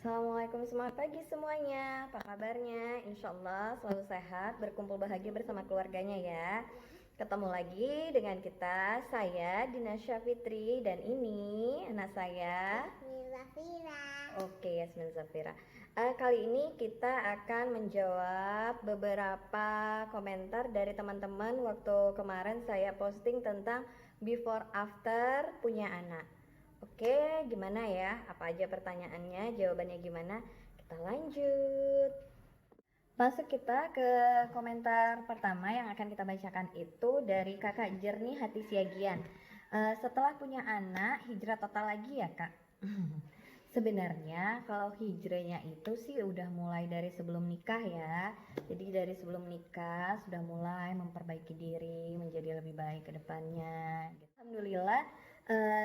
Assalamualaikum, selamat pagi semuanya. Apa kabarnya? Insya Allah selalu sehat, berkumpul bahagia bersama keluarganya ya. Ketemu lagi dengan kita, saya Dina Syafitri, dan ini anak saya Yasmin Zafira. Oke, Yasmin Zafira. Kali ini kita akan menjawab beberapa komentar dari teman-teman waktu kemarin saya posting tentang before after punya anak. Oke, gimana ya? Apa aja pertanyaannya? Jawabannya gimana? Kita lanjut. Masuk kita ke komentar pertama yang akan kita bacakan itu dari Kakak Jernih Hati Siagian. Setelah punya anak, hijrah total lagi ya Kak? Sebenarnya kalau hijrahnya itu sih udah mulai dari sebelum nikah ya. Jadi dari sebelum nikah sudah mulai memperbaiki diri menjadi lebih baik ke depannya. Alhamdulillah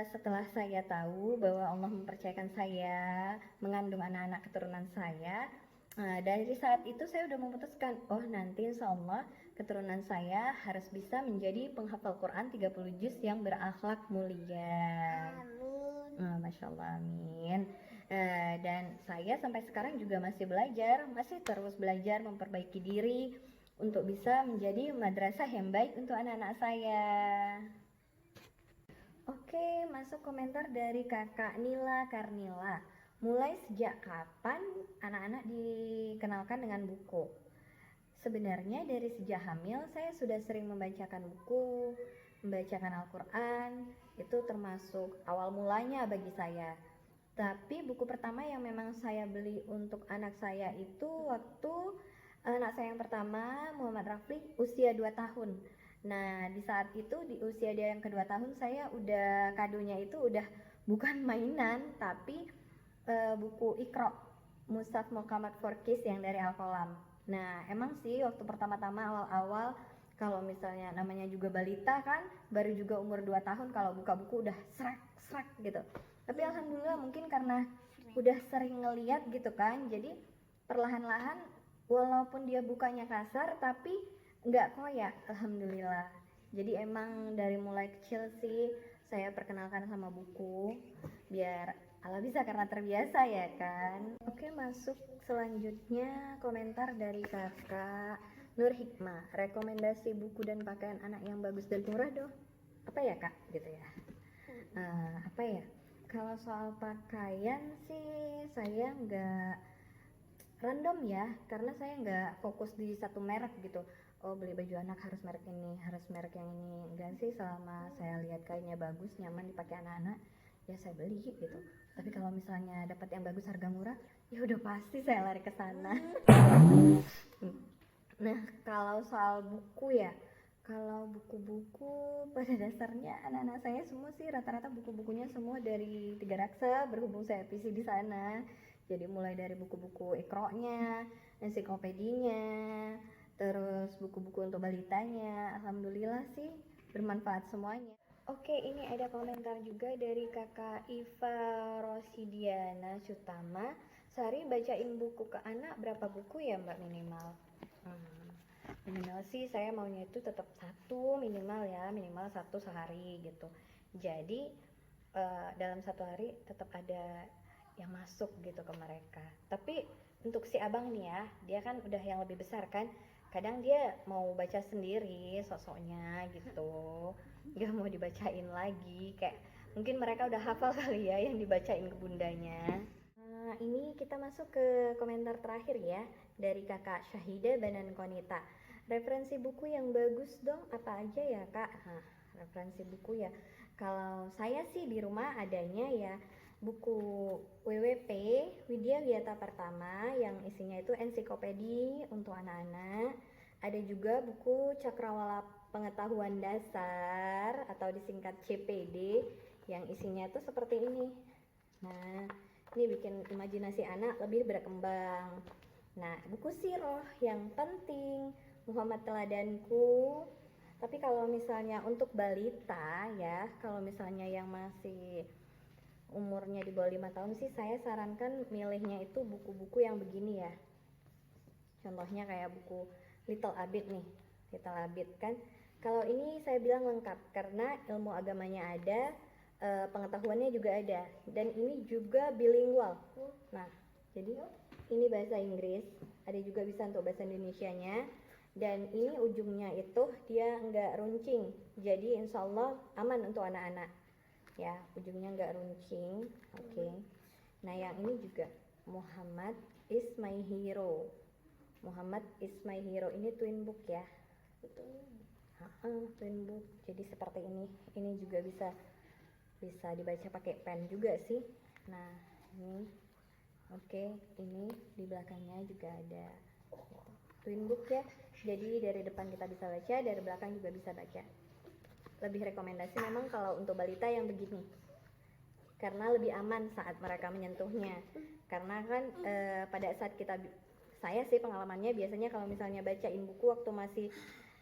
setelah saya tahu bahwa Allah mempercayakan saya mengandung anak-anak keturunan saya, dari saat itu saya udah memutuskan, oh nanti insya Allah keturunan saya harus bisa menjadi penghafal Quran 30 juz yang berakhlak mulia. Amin. Masya Allah, amin. Dan saya sampai sekarang juga masih belajar, masih terus belajar memperbaiki diri untuk bisa menjadi madrasah yang baik untuk anak-anak saya. Oke, masuk komentar dari kakak Nila Karnila. Mulai sejak kapan anak-anak dikenalkan dengan buku? Sebenarnya dari sejak hamil saya sudah sering membacakan buku, membacakan Al-Quran, itu termasuk awal mulanya bagi saya. Tapi buku pertama yang memang saya beli untuk anak saya itu waktu anak saya yang pertama, Muhammad Rafli, usia 2 tahun. Nah, di saat itu di usia dia yang kedua tahun saya udah kadonya itu udah bukan mainan tapi buku Iqra Mushaf Muhammad for Kids yang dari Al-Qalam. Nah, emang sih waktu pertama-tama awal-awal kalau misalnya namanya juga balita kan, baru juga umur 2 tahun kalau buka buku udah srek gitu. Tapi alhamdulillah mungkin karena udah sering ngeliat gitu kan, jadi perlahan-lahan walaupun dia bukanya kasar tapi nggak koyak, alhamdulillah. Jadi emang dari mulai kecil sih saya perkenalkan sama buku biar Allah bisa karena terbiasa ya kan. Oke, masuk selanjutnya komentar dari kakak Nur Hikmah. Rekomendasi buku dan pakaian anak yang bagus dan murah dong. Apa ya kak? Gitu ya. Apa ya? Kalau soal pakaian sih saya nggak random ya, karena saya nggak fokus di satu merek gitu. Oh beli baju anak harus merek ini, harus merek yang ini. Enggak sih, selama saya lihat kayaknya bagus, nyaman dipakai anak-anak, ya saya beli gitu. Tapi kalau misalnya dapat yang bagus harga murah, ya udah pasti saya lari ke sana. Nah, kalau soal buku ya, kalau buku-buku pada dasarnya anak-anak saya semua sih rata-rata buku-bukunya semua dari Tiga Raksa, berhubung saya PC di sana. Jadi mulai dari buku-buku Iqra-nya, ensiklopedinya, terus buku-buku untuk balitanya. Alhamdulillah sih bermanfaat semuanya. Oke, ini ada komentar juga dari kakak Iva Rosidiana Sutama. Sehari bacain buku ke anak berapa buku ya mbak minimal? Minimal sih saya maunya itu tetap satu minimal ya, minimal satu sehari gitu. Jadi dalam satu hari tetap ada yang masuk gitu ke mereka. Tapi untuk si abang nih ya, dia kan udah yang lebih besar kan, kadang dia mau baca sendiri sosoknya gitu, nggak mau dibacain lagi, kayak mungkin mereka udah hafal kali ya yang dibacain ke bundanya. Nah, ini kita masuk ke komentar terakhir ya dari kakak Syahida Banan Konita. Referensi buku yang bagus dong, apa aja ya kak? Referensi buku ya, kalau saya sih di rumah adanya ya buku WWP Widya Wiata Pertama yang isinya itu ensiklopedi untuk anak-anak. Ada juga buku Cakrawala Pengetahuan Dasar atau disingkat CPD yang isinya itu seperti ini. Nah, ini bikin imajinasi anak lebih berkembang. Nah, buku Siroh yang penting, Muhammad Teladanku. Tapi kalau misalnya untuk balita ya, kalau misalnya yang masih umurnya di bawah 5 tahun sih saya sarankan milihnya itu buku-buku yang begini ya. Contohnya kayak buku Little Abid nih. Little Abid kan. Kalau ini saya bilang lengkap karena ilmu agamanya ada, pengetahuannya juga ada, dan ini juga bilingual. Nah, jadi ini bahasa Inggris, ada juga bisa untuk bahasa Indonesianya, dan ini ujungnya itu dia nggak runcing, jadi insya Allah aman untuk anak-anak ya, ujungnya nggak runcing. Oke. Nah yang ini juga Muhammad is my hero. Muhammad is my hero, ini twin book ya. Twin book, jadi seperti ini juga bisa dibaca pakai pen juga sih. Nah ini oke, ini di belakangnya juga ada twin book ya, jadi dari depan kita bisa baca, dari belakang juga bisa baca. Lebih rekomendasi memang kalau untuk balita yang begini, karena lebih aman saat mereka menyentuhnya. Karena kan pada saat saya sih pengalamannya biasanya kalau misalnya bacain buku waktu masih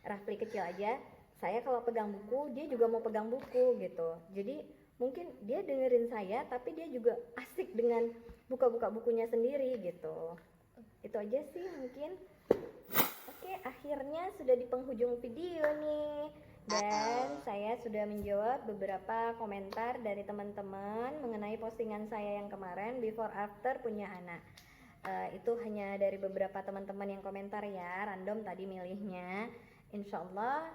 Rafli kecil aja, saya kalau pegang buku dia juga mau pegang buku gitu, jadi mungkin dia dengerin saya tapi dia juga asik dengan buka-buka bukunya sendiri gitu. Itu aja sih mungkin. Oke, akhirnya sudah di penghujung video nih, dan saya sudah menjawab beberapa komentar dari teman-teman mengenai postingan saya yang kemarin before after punya anak. Itu hanya dari beberapa teman-teman yang komentar ya, random tadi milihnya. Insya Allah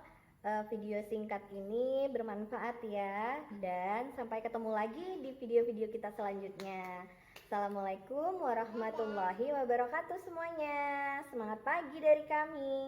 video singkat ini bermanfaat ya, dan sampai ketemu lagi di video-video kita selanjutnya. Assalamualaikum warahmatullahi wabarakatuh semuanya. Semangat pagi dari kami.